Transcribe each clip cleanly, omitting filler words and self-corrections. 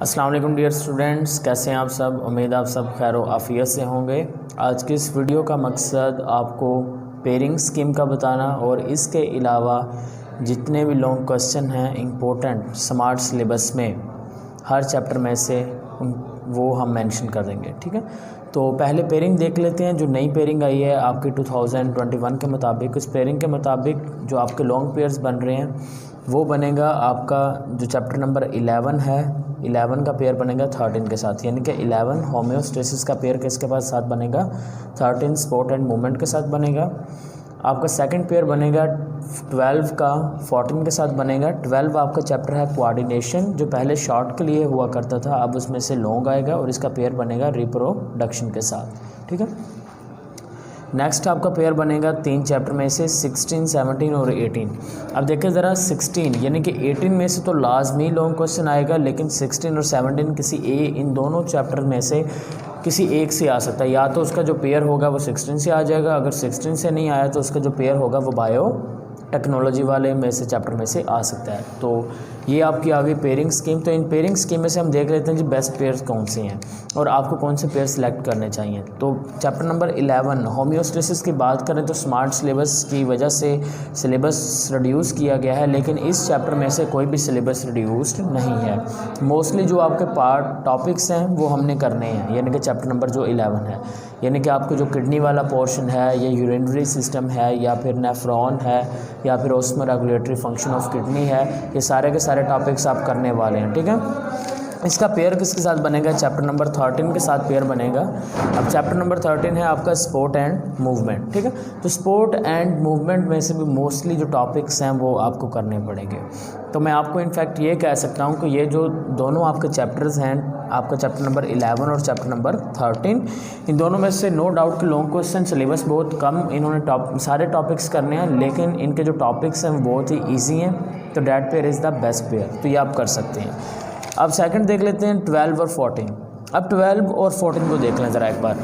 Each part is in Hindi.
अस्सलाम वालेकुम डियर स्टूडेंट्स, कैसे हैं आप सब। उम्मीद आप सब खैर व आफियत से होंगे। आज की इस वीडियो का मकसद आपको पेयरिंग स्कीम का बताना और इसके अलावा जितने भी लॉन्ग क्वेश्चन हैं इम्पोर्टेंट स्मार्ट सिलेबस में हर चैप्टर में से वो हम मेंशन कर देंगे। ठीक है, तो पहले पेयरिंग देख लेते हैं। जो नई पेयरिंग आई है आपकी 2021 के मुताबिक, उस पेयरिंग के मुताबिक जो आपके लॉन्ग पेयर्स बन रहे हैं वो बनेगा आपका जो चैप्टर नंबर 11 है, 11 का पेयर बनेगा 13 के साथ, यानी कि 11 होम्योस्टेसिस का पेयर किसके साथ बनेगा, 13 स्पोर्ट एंड मूवमेंट के साथ बनेगा। आपका सेकंड पेयर बनेगा 12 का 14 के साथ बनेगा। 12 आपका चैप्टर है कोऑर्डिनेशन, जो पहले शॉर्ट के लिए हुआ करता था, अब उसमें से लॉन्ग आएगा और इसका पेयर बनेगा रिप्रोडक्शन के साथ। ठीक है, नेक्स्ट आपका पेयर बनेगा 3 चैप्टर में से 16, 17 और 18। अब देखें ज़रा 16 यानी कि 18 में से तो लाजमी लॉन्ग क्वेश्चन आएगा, लेकिन 16 और 17 इन दोनों चैप्टर में से किसी एक से आ सकता है। या तो उसका जो पेयर होगा वो 16 से आ जाएगा, अगर 16 से नहीं आया तो उसका जो पेयर होगा वो बायो टेक्नोलॉजी वाले में से चैप्टर में से आ सकता है। तो ये आपकी आ गई पेयरिंग स्कीम। तो इन पेयरिंग स्कीम में से हम देख लेते हैं जी बेस्ट पेयर्स कौन से हैं और आपको कौन से पेयर सेलेक्ट करने चाहिए। तो चैप्टर नंबर 11 होम्योस्टेसिस की बात करें तो स्मार्ट सिलेबस की वजह से सिलेबस रिड्यूस किया गया है, लेकिन इस चैप्टर में से कोई भी सिलेबस रिड्यूस्ड नहीं है। मोस्टली जो आपके पार्ट टॉपिक्स हैं वो हमने करने हैं, यानी कि चैप्टर नंबर जो 11 है, यानी कि आपको जो किडनी वाला पोर्शन है या यूरिनरी सिस्टम है या फिर नेफ्रॉन है या फिर osmo regulatory function of kidney है, ये सारे के सारे टॉपिक्स आप करने वाले हैं। ठीक है, इसका पेयर किसके साथ बनेगा, चैप्टर नंबर 13 के साथ पेयर बनेगा। अब चैप्टर नंबर 13 है आपका स्पोर्ट एंड मूवमेंट। ठीक है, तो स्पोर्ट एंड मूवमेंट में से भी मोस्टली जो टॉपिक्स हैं वो आपको करने पड़ेंगे। तो मैं आपको इनफैक्ट ये कह सकता हूँ कि ये जो दोनों आपके चैप्टर्स हैं, आपका चैप्टर नंबर 11 और चैप्टर नंबर 13, इन दोनों में से नो डाउट कि लॉन्ग क्वेश्चन सिलेबस बहुत कम इन्होंने सारे टॉपिक्स करने हैं, लेकिन इनके जो टॉपिक्स हैं वो बहुत ही ईजी हैं। तो that pair is the best pair, तो ये आप कर सकते हैं। अब सेकंड देख लेते हैं 12 और 14। अब 12 और 14 को देख लें ज़रा एक बार।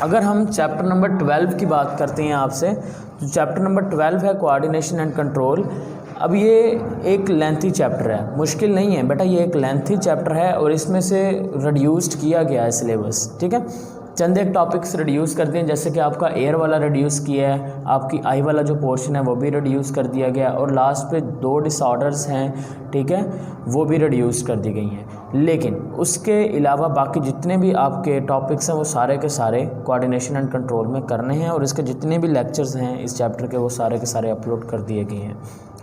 अगर हम चैप्टर नंबर 12 की बात करते हैं आपसे, तो चैप्टर नंबर 12 है कोऑर्डिनेशन एंड कंट्रोल। अब ये एक लेंथी चैप्टर है, मुश्किल नहीं है बेटा, ये एक लेंथी चैप्टर है और इसमें से रिड्यूस्ड किया गया है सिलेबस। ठीक है, चंद एक टॉपिक्स रिड्यूस कर दिए, जैसे कि आपका एयर वाला रिड्यूस किया है, आपकी आई वाला जो पोर्शन है वो भी रिड्यूस कर दिया गया, और लास्ट पे 2 डिसऑर्डर्स हैं, ठीक है, वो भी रिड्यूस कर दी गई हैं। लेकिन उसके अलावा बाकी जितने भी आपके टॉपिक्स हैं वो सारे के सारे कोऑर्डिनेशन एंड कंट्रोल में करने हैं, और इसके जितने भी लेक्चर्स हैं इस चैप्टर के वो सारे के सारे अपलोड कर दिए गए हैं।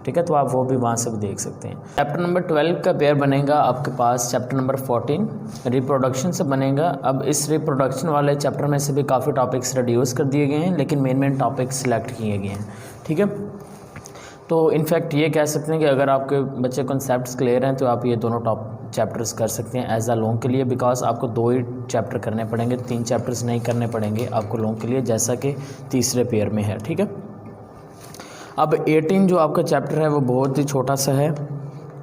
ठीक है, तो आप वो भी वहाँ से भी देख सकते हैं। चैप्टर नंबर 12 का पेयर बनेगा आपके पास चैप्टर नंबर 14 रिप्रोडक्शन से बनेगा। अब इस रिप्रोडक्शन वाले चैप्टर में से भी काफ़ी टॉपिक्स रिड्यूस कर दिए गए हैं, लेकिन मेन टॉपिक्स सिलेक्ट किए गए हैं। ठीक है, तो इनफैक्ट ये कह सकते हैं कि अगर आपके बच्चे कॉन्सेप्ट्स क्लियर हैं तो आप ये दोनों टॉप चैप्टर्स कर सकते हैं एज अ लॉन्ग के लिए, बिकॉज आपको 2 ही चैप्टर करने पड़ेंगे, 3 चैप्टर्स नहीं करने पड़ेंगे आपको लॉन्ग के लिए, जैसा कि तीसरे पेयर में है। ठीक है, अब 18 जो आपका चैप्टर है वो बहुत ही छोटा सा है।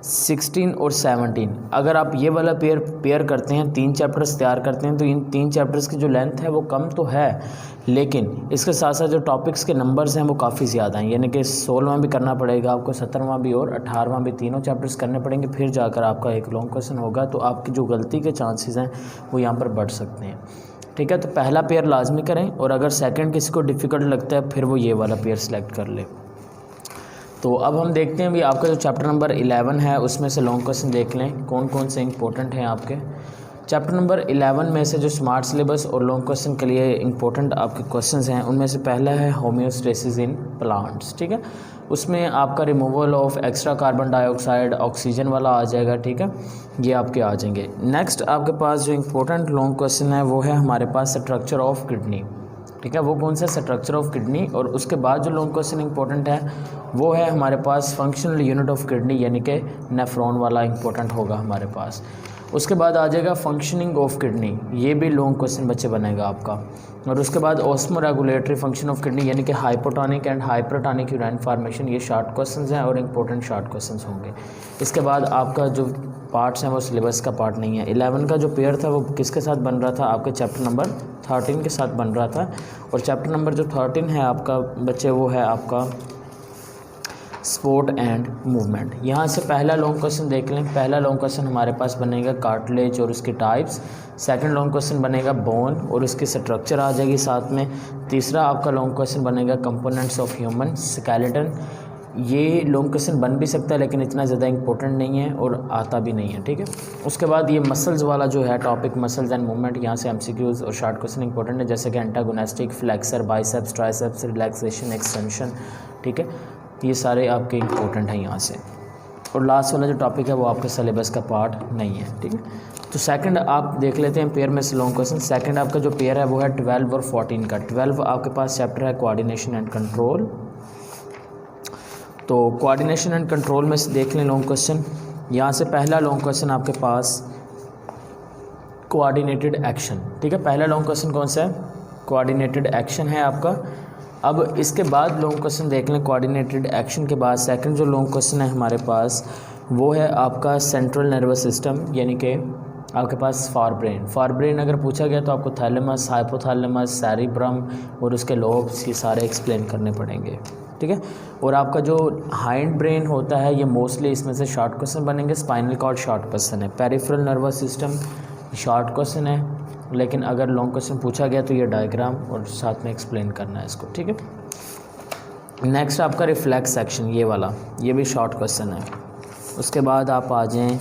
16 और 17 अगर आप ये वाला पेयर करते हैं, 3 चैप्टर्स तैयार करते हैं, तो इन 3 चैप्टर्स की जो लेंथ है वो कम तो है, लेकिन इसके साथ साथ जो टॉपिक्स के नंबर्स हैं वो काफ़ी ज़्यादा हैं, यानी कि 16वां भी करना पड़ेगा आपको, 17वां भी और 18वां भी, तीनों चैप्टर्स करने पड़ेंगे, फिर जाकर आपका एक लॉन्ग क्वेश्चन होगा। तो आपकी जो गलती के चांसेस हैं वो यहाँ पर बढ़ सकते हैं। ठीक है, तो पहला पेयर लाजमी करें, और अगर सेकेंड किसी को डिफ़िकल्ट लगता है फिर वो ये वाला पेयर सेलेक्ट कर ले। तो अब हम देखते हैं भी आपका जो चैप्टर नंबर 11 है उसमें से लॉन्ग क्वेश्चन देख लें कौन कौन से इंपॉर्टेंट हैं आपके। चैप्टर नंबर 11 में से जो स्मार्ट सिलेबस और लॉन्ग क्वेश्चन के लिए इंपॉर्टेंट आपके क्वेश्चंस हैं उनमें से पहला है होम्योस्टेसिस इन प्लांट्स। ठीक है, उसमें आपका removal of extra carbon dioxide, oxygen वाला आ जाएगा। ठीक है, ये आपके आ जाएंगे। नेक्स्ट आपके पास जो इंपॉर्टेंट लॉन्ग क्वेश्चन है वो है हमारे पास स्ट्रक्चर ऑफ किडनी। ठीक है, वो कौन सा स्ट्रक्चर ऑफ किडनी, और उसके बाद जो लॉन्ग क्वेश्चन इंपॉर्टेंट है वो है हमारे पास फंक्शनल यूनिट ऑफ किडनी, यानी कि नेफ्रॉन वाला इंपॉर्टेंट होगा हमारे पास। उसके बाद आ जाएगा फंक्शनिंग ऑफ किडनी, ये भी लॉन्ग क्वेश्चन बच्चे बनेगा आपका। और उसके बाद osmo regulatory function of kidney, यानी कि hypotonic and hypertonic urine formation, ये शॉर्ट क्वेश्चंस हैं और इंपॉर्टेंट शॉर्ट क्वेश्चंस होंगे। इसके बाद आपका जो पार्ट्स हैं वो सिलेबस का पार्ट नहीं है। 11 का जो पेयर था वो किसके साथ बन रहा था, आपके चैप्टर नंबर 13 के साथ बन रहा था, और चैप्टर नंबर जो 13 है आपका बच्चे वो है आपका स्पोर्ट एंड मूवमेंट। यहाँ से पहला लॉन्ग क्वेश्चन देख लें। पहला लॉन्ग क्वेश्चन हमारे पास बनेगा कार्टिलेज और उसके टाइप्स। सेकंड लॉन्ग क्वेश्चन बनेगा बोन और उसकी स्ट्रक्चर आ जाएगी साथ में। तीसरा आपका लॉन्ग क्वेश्चन बनेगा कंपोनेंट्स ऑफ ह्यूमन स्केलेटन। ये लॉन्ग क्वेश्चन बन भी सकता है लेकिन इतना ज़्यादा इंपॉर्टेंट नहीं है और आता भी नहीं है, ठीक है। उसके बाद ये मसल्स वाला जो है टॉपिक, मसल्स एंड मूवमेंट, यहाँ से एमसीक्यूज़ और शॉर्ट क्वेश्चन इंपॉर्टेंट है, जैसे कि antagonistic, flexor, biceps, triceps, relaxation, extension, ठीक है। ये सारे आपके इंपॉर्टेंट हैं यहाँ से। और लास्ट वाला जो टॉपिक है वो आपके सिलेबस का पार्ट नहीं है, ठीक है। तो सेकंड आप देख लेते हैं पेयर में से लॉन्ग क्वेश्चन। सेकंड आपका जो पेयर है वो है 12 और 14 का। 12 आपके पास चैप्टर है कोऑर्डिनेशन एंड कंट्रोल। तो कोऑर्डिनेशन एंड कंट्रोल में से देख लें लॉन्ग क्वेश्चन। यहाँ से पहला लॉन्ग क्वेश्चन आपके पास कोऑर्डिनेटेड एक्शन, ठीक है। पहला लॉन्ग क्वेश्चन कौन सा है? कोऑर्डिनेटेड एक्शन है आपका। अब इसके बाद लॉन्ग क्वेश्चन देख लें। कोऑर्डिनेटेड एक्शन के बाद सेकंड जो लॉन्ग क्वेश्चन है हमारे पास वो है आपका सेंट्रल नर्वस सिस्टम, यानी कि आपके पास फॉर ब्रेन। फॉर ब्रेन अगर पूछा गया तो आपको थैलेमस, हाइपोथैलेमस, सेरिब्रम और उसके लोब्स ये सारे एक्सप्लेन करने पड़ेंगे, ठीक है। और आपका जो हाइंड ब्रेन होता है ये मोस्टली इसमें से शॉर्ट क्वेश्चन बनेंगे। स्पाइनल कॉर्ड शॉर्ट क्वेश्चन है। Peripheral nervous system short question है, लेकिन अगर लॉन्ग क्वेश्चन पूछा गया तो ये डायग्राम और साथ में एक्सप्लेन करना है इसको, ठीक है। नेक्स्ट आपका रिफ्लेक्स सेक्शन, ये वाला, ये भी शॉर्ट क्वेश्चन है। उसके बाद आप आ जाएँ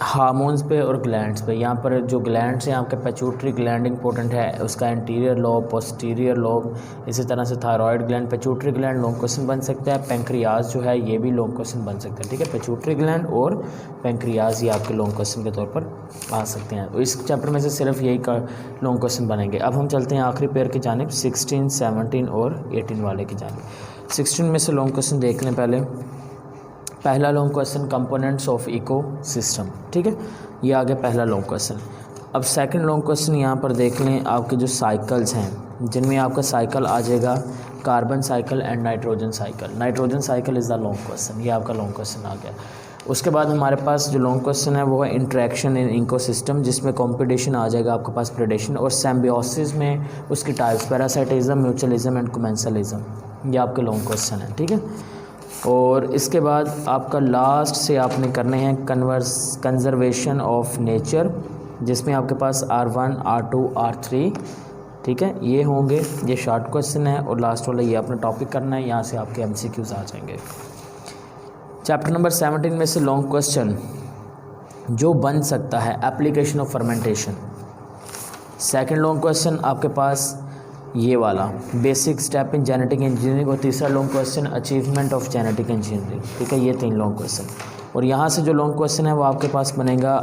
हार्मोन्स पे और ग्लैंड्स पे। यहाँ पर जो ग्लैंड्स हैं आपके पिट्यूटरी ग्लैंड इंपॉर्टेंट है, उसका एंटीरियर लोब, पोस्टीरियर लोब, इसी तरह से thyroid gland, pituitary gland long question बन सकता है। पेंक्रियाज जो है ये भी लॉन्ग क्वेश्चन बन सकता है, ठीक है। पिट्यूटरी ग्लैंड और पेंक्रियाज ये आपके लॉन्ग क्वेश्चन के तौर पर आ सकते हैं। तो इस चैप्टर में से सिर्फ यही लॉन्ग क्वेश्चन बनेंगे। अब हम चलते हैं आखिरी पेयर की जानिब, 16, 17 और 18 वाले की जानिब। 16 में से लॉन्ग क्वेश्चन देख लें पहले। पहला long question components of ecosystem, ठीक है। ये आगे पहला लॉन्ग क्वेश्चन। अब सेकंड लॉन्ग क्वेश्चन यहाँ पर देख लें आपके जो साइकिल्स हैं, जिनमें आपका साइकिल आ जाएगा carbon cycle and nitrogen cycle. Nitrogen cycle is the long question, ये आपका लॉन्ग क्वेश्चन आ गया। उसके बाद हमारे पास जो लॉन्ग क्वेश्चन है वो है इंट्रैक्शन इन इकोसिस्टम, जिसमें कॉम्पिटिशन आ जाएगा आपके पास प्रेडेशन, और सिम्बियोसिस में उसकी types parasitism, mutualism and commensalism, ये आपके लॉन्ग क्वेश्चन है, ठीक है। और इसके बाद आपका लास्ट से आपने करने हैं कंजर्वेशन ऑफ नेचर, जिसमें आपके पास R1, R2, R3, ठीक है, ये होंगे। ये शॉर्ट क्वेश्चन है और लास्ट वाला ये आपने टॉपिक करना है। यहाँ से आपके MCQs आ जाएंगे। चैप्टर नंबर 17 में से लॉन्ग क्वेश्चन जो बन सकता है, application of fermentation. Second long question आपके पास ये वाला, basic step in genetic engineering, और तीसरा long question achievement of genetic engineering, ठीक है। ये 3 लॉन्ग क्वेश्चन। और यहाँ से जो लॉन्ग क्वेश्चन है वो आपके पास बनेगा।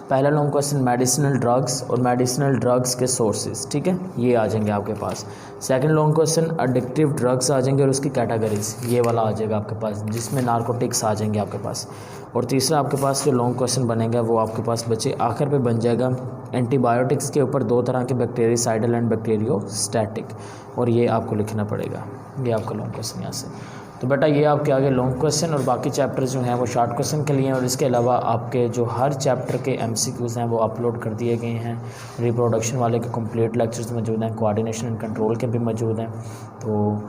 पहला लॉन्ग क्वेश्चन मेडिसिनल ड्रग्स और मेडिसिनल ड्रग्स के सोर्सेज, ठीक है, ये आ जाएंगे आपके पास। Second long question addictive drugs आ जाएंगे और उसकी कैटेगरीज, ये वाला आ जाएगा आपके पास, जिसमें नार्कोटिक्स आ जाएंगे आपके पास। और तीसरा आपके पास जो लॉन्ग क्वेश्चन बनेगा वो आपके पास बचे आखिर पे बन जाएगा एंटीबायोटिक्स के ऊपर 2 तरह के, बैक्टीरियासाइडल एंड बैक्टीरियोस्टैटिक, और ये आपको लिखना पड़ेगा। ये आपका लॉन्ग क्वेश्चन यहाँ से। तो बेटा ये आपके आगे लॉन्ग क्वेश्चन और बाकी चैप्टर्स जो हैं वो शॉर्ट क्वेश्चन के लिए हैं। और इसके अलावा आपके जो हर चैप्टर के MCQs हैं वो अपलोड कर दिए गए हैं। रिप्रोडक्शन वाले के कंप्लीट लेक्चर्स मौजूद हैं, कोऑर्डिनेशन एंड कंट्रोल के भी मौजूद हैं। तो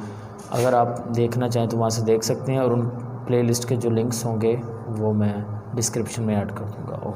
अगर आप देखना चाहें तो वहाँ से देख सकते हैं, और उन प्लेलिस्ट के जो लिंक्स होंगे वो मैं डिस्क्रिप्शन में ऐड कर दूँगा।